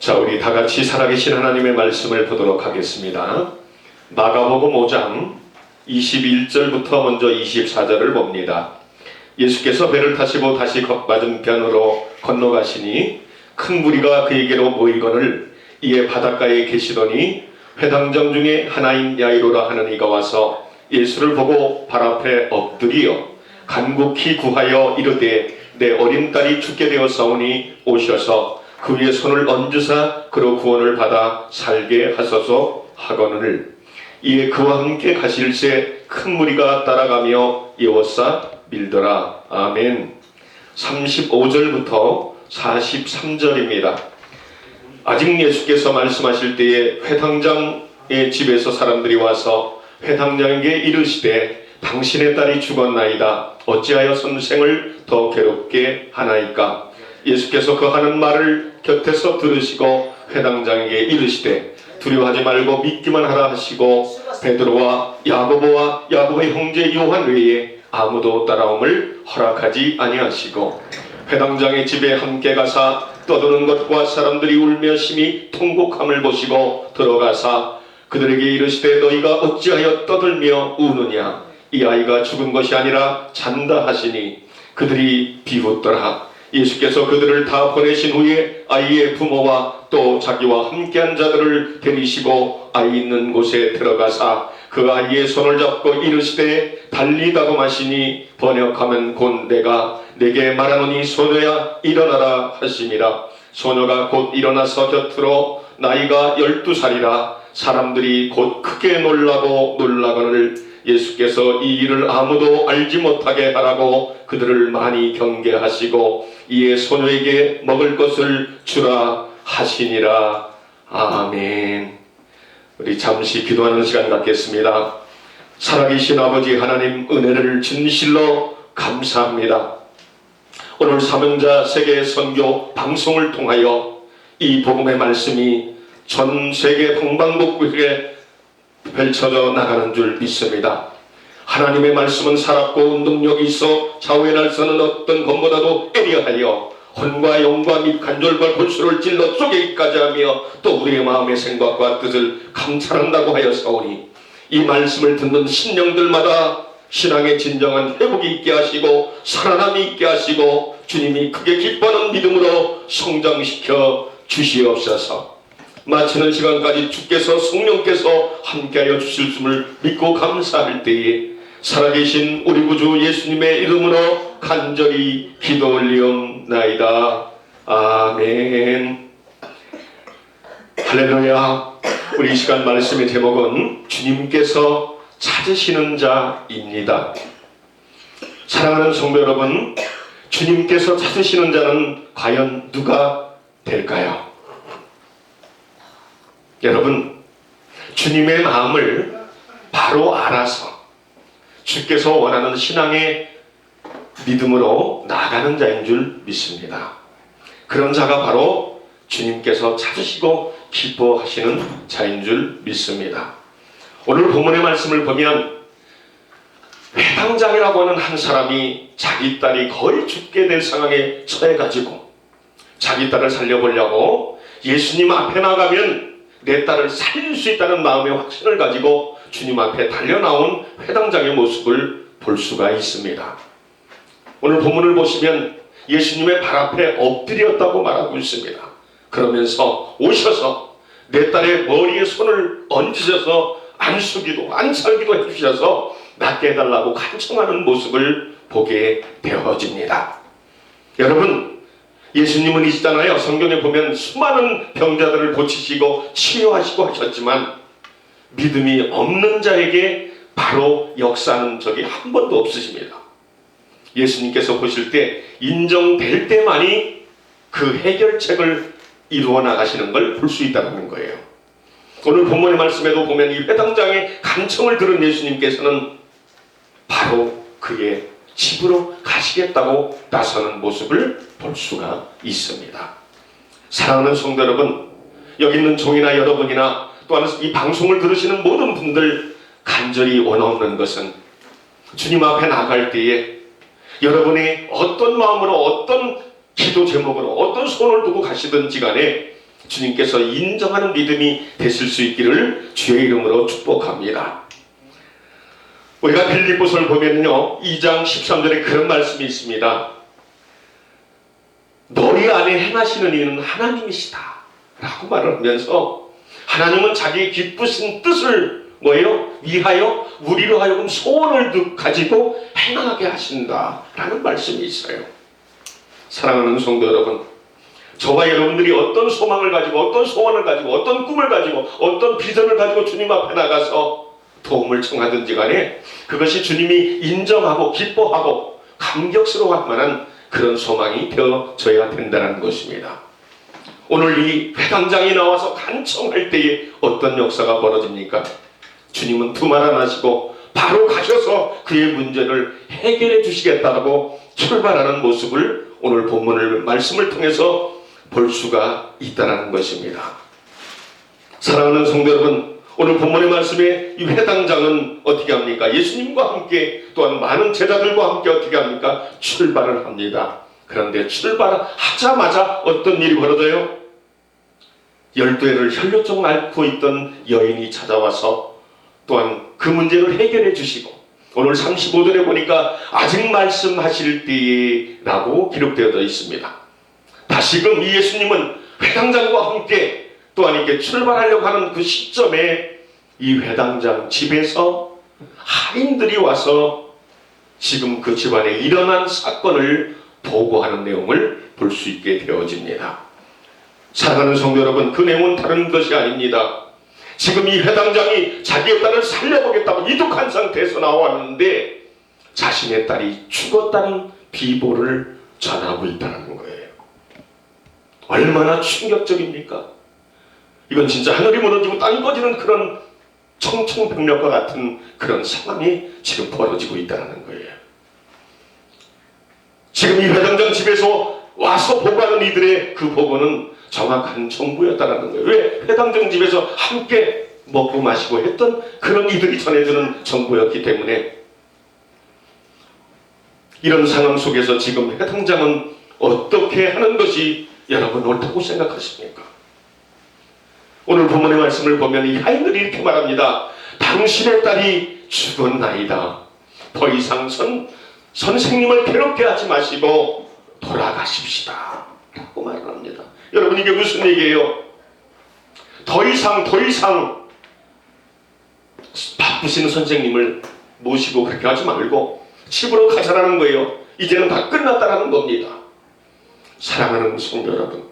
자, 우리 다 같이 살아계신 하나님의 말씀을 보도록 하겠습니다. 마가복음 5장 21절부터 먼저 24절을 봅니다. 예수께서 배를 타시고 다시 맞은편으로 건너가시니 큰 무리가 그에게로 모이거늘 이에 바닷가에 계시더니 회당장 중에 하나인 야이로라 하는 이가 와서 예수를 보고 발 앞에 엎드리어 간곡히 구하여 이르되 내 어린 딸이 죽게 되었사오니 오셔서 그 위에 손을 얹으사 그로 구원을 받아 살게 하소서 하거늘 이에 그와 함께 가실새 큰 무리가 따라가며 예워싸 밀더라. 아멘. 35절부터 43절입니다. 아직 예수께서 말씀하실 때에 회당장의 집에서 사람들이 와서 회당장에게 이르시되 당신의 딸이 죽었나이다. 어찌하여 선생을 더 괴롭게 하나이까? 예수께서 그 하는 말을 곁에서 들으시고 회당장에게 이르시되 두려워하지 말고 믿기만 하라 하시고 베드로와 야고보의 형제 요한 외에 아무도 따라옴을 허락하지 아니하시고 회당장의 집에 함께 가사 떠드는 것과 사람들이 울며 심히 통곡함을 보시고 들어가사 그들에게 이르시되 너희가 어찌하여 떠들며 우느냐? 이 아이가 죽은 것이 아니라 잔다 하시니 그들이 비웃더라. 예수께서 그들을 다 보내신 후에 아이의 부모와 또 자기와 함께한 자들을 데리시고 아이 있는 곳에 들어가사 그 아이의 손을 잡고 이르시되 달리다고 하시니 번역하면 곧 내가 내게 말하노니 소녀야 일어나라 하심이라. 소녀가 곧 일어나서 곁으로 나이가 12살이라 사람들이 곧 크게 놀라거늘 예수께서 이 일을 아무도 알지 못하게 하라고 그들을 많이 경계하시고 이에 소녀에게 먹을 것을 주라 하시니라. 아멘. 우리 잠시 기도하는 시간 갖겠습니다. 살아계신 아버지 하나님, 은혜를 진실로 감사합니다. 오늘 사명자 세계 선교 방송을 통하여 이 복음의 말씀이 전 세계 방방곡곡에 펼쳐져 나가는 줄 믿습니다. 하나님의 말씀은 살았고 능력이 있어 좌우의 날서는 어떤 것보다도 애리하여 혼과 영과 및 관절과 골수를 찔러 쪼개기까지 하며 또 우리의 마음의 생각과 뜻을 감찰한다고 하였사오니 이 말씀을 듣는 신령들마다 신앙의 진정한 회복이 있게 하시고 살아남이 있게 하시고 주님이 크게 기뻐하는 믿음으로 성장시켜 주시옵소서. 마치는 시간까지 주께서 성령께서 함께하여 주실 줄 믿고 감사할 때에 살아계신 우리 구주 예수님의 이름으로 간절히 기도 올리옵나이다. 아멘. 할렐루야. 우리 이 시간 말씀의 제목은 주님께서 찾으시는 자입니다. 사랑하는 성도 여러분, 주님께서 찾으시는 자는 과연 누가 될까요? 여러분, 주님의 마음을 바로 알아서 주께서 원하는 신앙의 믿음으로 나아가는 자인 줄 믿습니다. 그런 자가 바로 주님께서 찾으시고 기뻐하시는 자인 줄 믿습니다. 오늘 본문의 말씀을 보면 회당장이라고 하는 한 사람이 자기 딸이 거의 죽게 될 상황에 처해가지고 자기 딸을 살려보려고 예수님 앞에 나가면 내 딸을 살릴 수 있다는 마음의 확신을 가지고 주님 앞에 달려나온 회당장의 모습을 볼 수가 있습니다. 오늘 본문을 보시면 예수님의 발 앞에 엎드렸다고 말하고 있습니다. 그러면서 오셔서 내 딸의 머리에 손을 얹으셔서 안수기도 안살기도 해주셔서 낫게 해달라고 간청하는 모습을 보게 되어집니다. 여러분, 예수님은 이시잖아요. 성경에 보면 수많은 병자들을 고치시고 치료하시고 하셨지만 믿음이 없는 자에게 바로 역사하는 적이 한 번도 없으십니다. 예수님께서 보실 때 인정될 때만이 그 해결책을 이루어 나가시는 걸 볼 수 있다는 거예요. 오늘 본문의 말씀에도 보면 이 회당장의 간청을 들은 예수님께서는 바로 그의 집으로 가시겠다고 나서는 모습을 볼 수가 있습니다. 사랑하는 성도 여러분, 여기 있는 종이나 여러분이나 또한 이 방송을 들으시는 모든 분들 간절히 원하는 것은 주님 앞에 나갈 때에 여러분이 어떤 마음으로 어떤 기도 제목으로 어떤 소원을 두고 가시든지 간에 주님께서 인정하는 믿음이 되실 수 있기를 주의 이름으로 축복합니다. 우리가 빌립보서를 보면요 2장 13절에 그런 말씀이 있습니다. 너희 안에 행하시는 이는 하나님이시다 라고 말을 하면서 하나님은 자기의 기쁘신 뜻을 위하여 우리로 하여금 소원을 가지고 행하게 하신다 라는 말씀이 있어요. 사랑하는 성도 여러분, 저와 여러분들이 어떤 소망을 가지고 어떤 소원을 가지고 어떤 꿈을 가지고 어떤 비전을 가지고 주님 앞에 나가서 도움을 청하든지 간에 그것이 주님이 인정하고 기뻐하고 감격스러워할 만한 그런 소망이 되어져야 된다는 것입니다. 오늘 이 회당장이 나와서 간청할 때에 어떤 역사가 벌어집니까? 주님은 두말 안 하시고 바로 가셔서 그의 문제를 해결해 주시겠다고 출발하는 모습을 오늘 본문을 말씀을 통해서 볼 수가 있다는 것입니다. 사랑하는 성도 여러분, 오늘 본문의 말씀에 이 회당장은 어떻게 합니까? 예수님과 함께 또한 많은 제자들과 함께 어떻게 합니까? 출발을 합니다. 그런데 출발하자마자 어떤 일이 벌어져요? 12해를 혈뇨증 앓고 있던 여인이 찾아와서 또한 그 문제를 해결해 주시고 오늘 35절에 보니까 아직 말씀하실 때에 라고 기록되어져 있습니다. 다시금 이 예수님은 회당장과 함께 또한 이렇게 출발하려고 하는 그 시점에 이 회당장 집에서 하인들이 와서 지금 그 집안에 일어난 사건을 보고하는 내용을 볼 수 있게 되어집니다. 사랑하는 성도 여러분, 그 내용은 다른 것이 아닙니다. 지금 이 회당장이 자기의 딸을 살려보겠다고 이독한 상태에서 나왔는데 자신의 딸이 죽었다는 비보를 전하고 있다는 거예요. 얼마나 충격적입니까? 이건 진짜 하늘이 무너지고 땅이 꺼지는 그런 청천벽력과 같은 그런 상황이 지금 벌어지고 있다는 거예요. 지금 이 회당장 집에서 와서 보고하는 이들의 그 보고는 정확한 정보였다는 거예요. 왜? 회당장 집에서 함께 먹고 마시고 했던 그런 이들이 전해주는 정보였기 때문에 이런 상황 속에서 지금 회당장은 어떻게 하는 것이 여러분 옳다고 생각하십니까? 오늘 본문의 말씀을 보면 이 하인들이 이렇게 말합니다. 당신의 딸이 죽었나이다. 더 이상 선생님을 괴롭게 하지 마시고 돌아가십시다 라고 말을 합니다. 여러분 이게 무슨 얘기예요? 더 이상 바쁘신 선생님을 모시고 그렇게 하지 말고 집으로 가자라는 거예요. 이제는 다 끝났다라는 겁니다. 사랑하는 성도 여러분,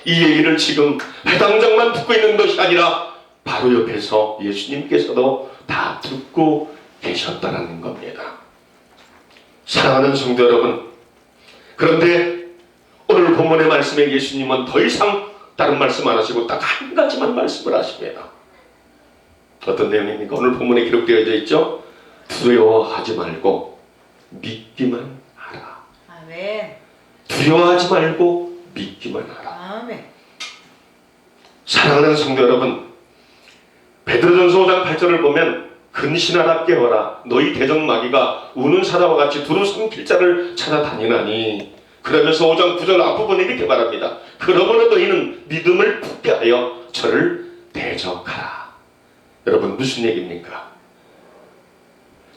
이 얘기를 지금 회당장만 듣고 있는 것이 아니라 바로 옆에서 예수님께서도 다 듣고 계셨다는 겁니다. 사랑하는 성도 여러분, 그런데 오늘 본문의 말씀에 예수님은 더 이상 다른 말씀 안 하시고 딱 한 가지만 말씀을 하십니다. 어떤 내용입니까? 오늘 본문에 기록되어져 있죠? 두려워하지 말고 믿기만 하라. 아멘. 두려워하지 말고 믿기만 하라. 아멘. 사랑하는 성도 여러분, 베드로전서 5장 8절을 보면 근신하라 깨어라 너희 대적마귀가 우는 사자와 같이 두루 삼킬 자를 찾아다니나니 그러면서 5장 9절 앞부분에 이렇게 말합니다. 그러므로 너희는 믿음을 굳게 하여 저를 대적하라. 여러분 무슨 얘기입니까?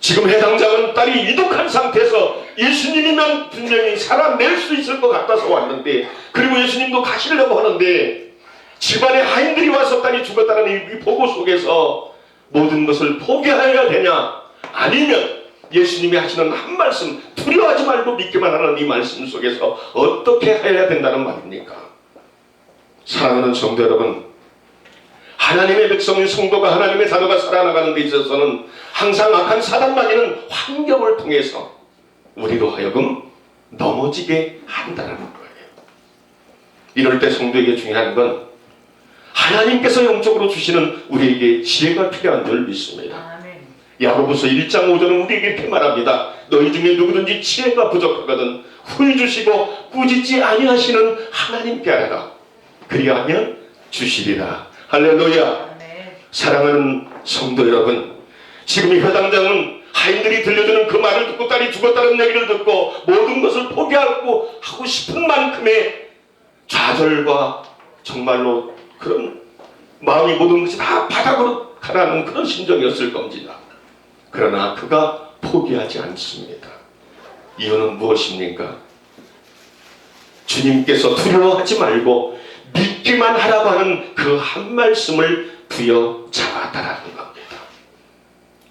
지금 회당장은 딸이 위독한 상태에서 예수님이면 분명히 살아낼 수 있을 것 같아서 왔는데 그리고 예수님도 가시려고 하는데 집안에 하인들이 와서 딸이 죽었다는 이 보고 속에서 모든 것을 포기해야 되냐 아니면 예수님이 하시는 한 말씀 두려워하지 말고 믿기만 하는 이 말씀 속에서 어떻게 해야 된다는 말입니까? 사랑하는 성도 여러분, 하나님의 백성인 성도가 하나님의 자녀가 살아나가는 데 있어서는 항상 악한 사단마귀는 환경을 통해서 우리로 하여금 넘어지게 한다는 거예요. 이럴 때 성도에게 중요한 건 하나님께서 영적으로 주시는 우리에게 지혜가 필요한 줄 믿습니다. 야고보서 1장 5절은 우리에게 이렇게 말합니다. 너희 중에 누구든지 지혜가 부족하거든 후히 주시고 꾸짖지 아니하시는 하나님께 아뢰라. 그리하면 주시리라. 할렐루야. 사랑하는 성도 여러분, 지금 이 회당장은 하인들이 들려주는 그 말을 듣고 딸이 죽었다는 얘기를 듣고 모든 것을 포기하고 하고 싶은 만큼의 좌절과 정말로 그런 마음이 모든 것이 다 바닥으로 가라는 그런 심정이었을 겁니다. 그러나 그가 포기하지 않습니다. 이유는 무엇입니까? 주님께서 두려워하지 말고 믿기만 하라고 하는 그 한 말씀을 부여잡았다라는 겁니다.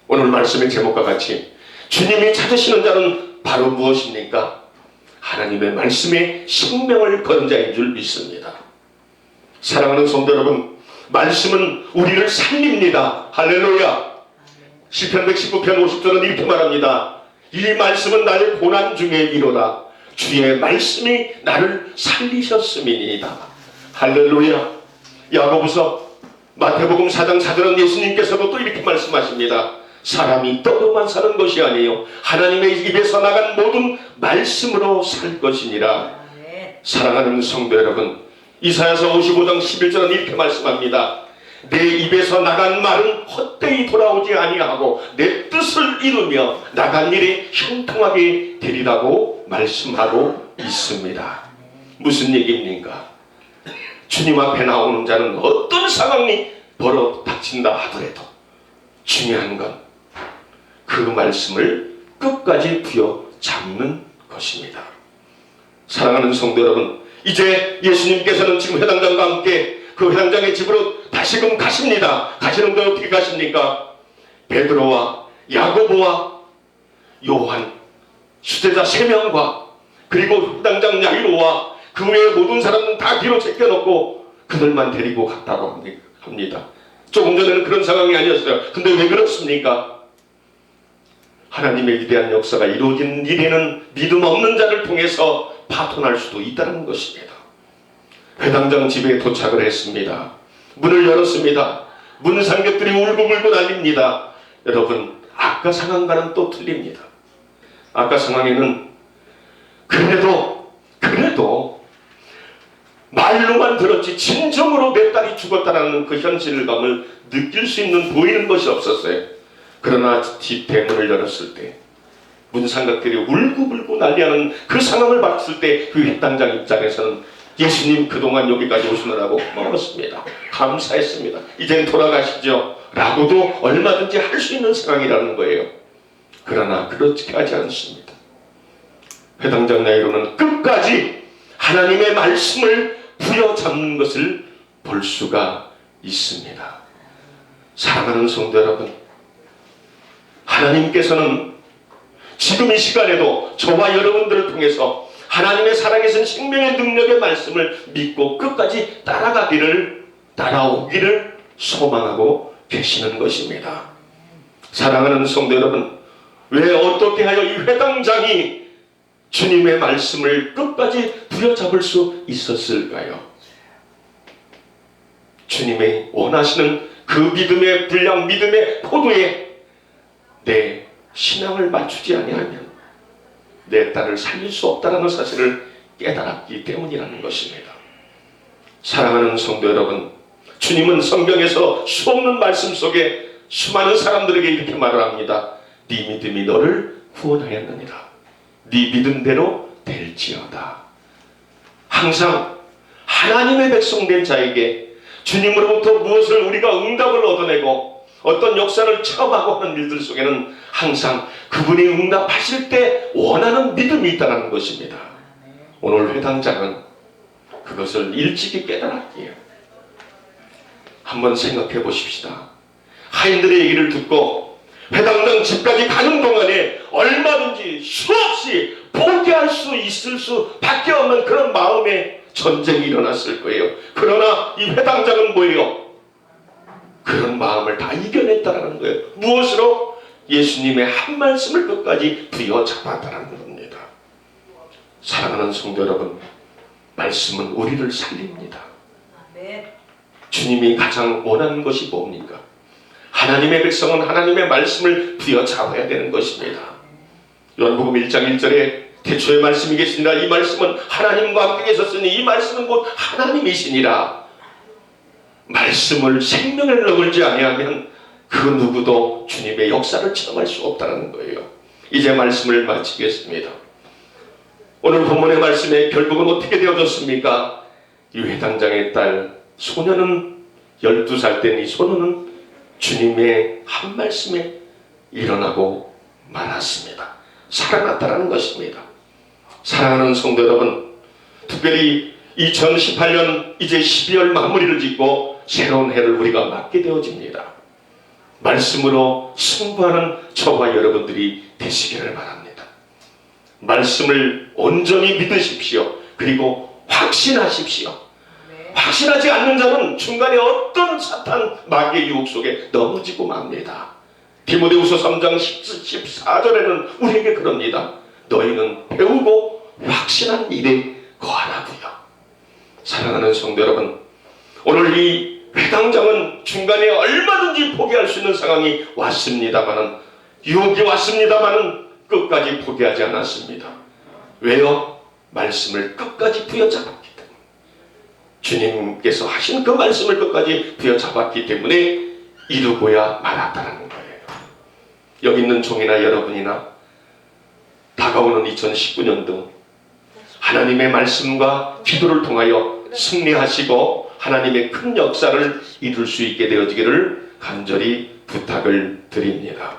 오늘 말씀의 제목과 같이 주님이 찾으시는 자는 바로 무엇입니까? 하나님의 말씀에 생명을 거는 자인 줄 믿습니다. 사랑하는 성도 여러분, 말씀은 우리를 살립니다. 할렐루야. 시편 119편 50절은 이렇게 말합니다. 이 말씀은 나의 고난 중에 위로다. 주의 말씀이 나를 살리셨음이니이다. 할렐루야. 야고보서 마태복음 4장 4절은 예수님께서도 또 이렇게 말씀하십니다. 사람이 떡으로만 사는 것이 아니에요. 하나님의 입에서 나간 모든 말씀으로 살 것이니라. 사랑하는 성도 여러분, 이사야서 55장 11절은 이렇게 말씀합니다. 내 입에서 나간 말은 헛되이 돌아오지 아니하고 내 뜻을 이루며 나간 일이 형통하게 되리라고 말씀하고 있습니다. 무슨 얘기입니까? 주님 앞에 나오는 자는 어떤 상황이 벌어 닥친다 하더라도 중요한 건 그 말씀을 끝까지 부여잡는 것입니다. 사랑하는 성도 여러분, 이제 예수님께서는 지금 회당장과 함께 그 회당장의 집으로 다시금 가십니다. 가시는데 어떻게 가십니까? 베드로와 야고보와 요한, 수제자 3명과 그리고 회당장 야이로와 그 외의 모든 사람은 다 뒤로 제껴놓고 그들만 데리고 갔다고 합니다. 조금 전에는 그런 상황이 아니었어요. 근데 왜 그렇습니까? 하나님의 위대한 역사가 이루어진 일에는 믿음 없는 자를 통해서 파손할 수도 있다는 것입니다. 회당장 집에 도착을 했습니다. 문을 열었습니다. 문 상객들이 울고불고 난립니다. 여러분, 아까 상황과는 또 틀립니다. 아까 상황에는 그래도 말로만 들었지 진정으로 내 딸이 죽었다는 그 현실감을 느낄 수 있는 보이는 것이 없었어요. 그러나 집 대문을 열었을 때 문상각들이 울고불고 난리하는 그 상황을 봤을 때 그 회당장 입장에서는 예수님 그동안 여기까지 오시느라고 고마웠습니다. 감사했습니다. 이젠 돌아가시죠. 라고도 얼마든지 할 수 있는 상황이라는 거예요. 그러나 그렇게 하지 않습니다. 회당장 야이로는 끝까지 하나님의 말씀을 부여잡는 것을 볼 수가 있습니다. 사랑하는 성도 여러분, 하나님께서는 지금 이 시간에도 저와 여러분들을 통해서 하나님의 살아계신 생명의 능력의 말씀을 믿고 끝까지 따라오기를 소망하고 계시는 것입니다. 사랑하는 성도 여러분, 왜 어떻게 하여 이 회당장이 주님의 말씀을 끝까지 부여잡을 수 있었을까요? 주님의 원하시는 그 믿음의 분량, 믿음의 포도에 내 신앙을 맞추지 아니하면 내 딸을 살릴 수 없다는 사실을 깨달았기 때문이라는 것입니다. 사랑하는 성도 여러분, 주님은 성경에서 수없는 말씀 속에 수많은 사람들에게 이렇게 말을 합니다. 네 믿음이 너를 구원하였느니라. 네 믿음대로 될지어다. 항상 하나님의 백성된 자에게 주님으로부터 무엇을 우리가 응답을 얻어내고 어떤 역사를 체험하고 하는 일들 속에는 항상 그분이 응답하실 때 원하는 믿음이 있다는 것입니다. 오늘 회당장은 그것을 일찍이 깨달았기에 한번 생각해 보십시다. 하인들의 얘기를 듣고 회당장 집까지 가는 동안에 얼마든지 수없이 포기할 수 있을 수밖에 없는 그런 마음의 전쟁이 일어났을 거예요. 그러나 이 회당장은 뭐예요? 그런 마음을 다 이겨냈다는 거예요. 무엇으로? 예수님의 한 말씀을 끝까지 부여잡았다는 겁니다. 사랑하는 성도 여러분, 말씀은 우리를 살립니다. 주님이 가장 원하는 것이 뭡니까? 하나님의 백성은 하나님의 말씀을 부여잡아야 되는 것입니다. 요한복음 1장 1절에 태초의 말씀이 계시니라. 이 말씀은 하나님과 함께 계셨으니 이 말씀은 곧 하나님이시니라. 말씀을 생명에 넣을지 아니하면 그 누구도 주님의 역사를 체험할 수 없다는 거예요. 이제 말씀을 마치겠습니다. 오늘 본문의 말씀의 결국은 어떻게 되어졌습니까? 이 회당장의 딸 소녀는 12살 된 이 소녀는 주님의 한 말씀에 일어나고 말았습니다. 살아났다는 것입니다. 사랑하는 성도 여러분, 특별히 2018년 이제 12월 마무리를 짓고 새로운 해를 우리가 맞게 되어집니다. 말씀으로 승부하는 저와 여러분들이 되시기를 바랍니다. 말씀을 온전히 믿으십시오. 그리고 확신하십시오. 확신하지 않는 자는 중간에 어떤 사탄 마귀의 유혹 속에 넘어지고 맙니다. 디모데후서 3장 14절에는 우리에게 그럽니다. 너희는 배우고 확신한 일에 거하라고요. 사랑하는 성도 여러분, 오늘 이 회당장은 중간에 얼마든지 포기할 수 있는 상황이 왔습니다마는, 유혹이 왔습니다마는 끝까지 포기하지 않았습니다. 왜요? 말씀을 끝까지 부여잡았기 때문에. 주님께서 하신 그 말씀을 끝까지 부여잡았기 때문에 이루고야 말았다는 거예요. 여기 있는 종이나 여러분이나 다가오는 2019년도 하나님의 말씀과 기도를 통하여 승리하시고 하나님의 큰 역사를 이룰 수 있게 되어지기를 간절히 부탁을 드립니다.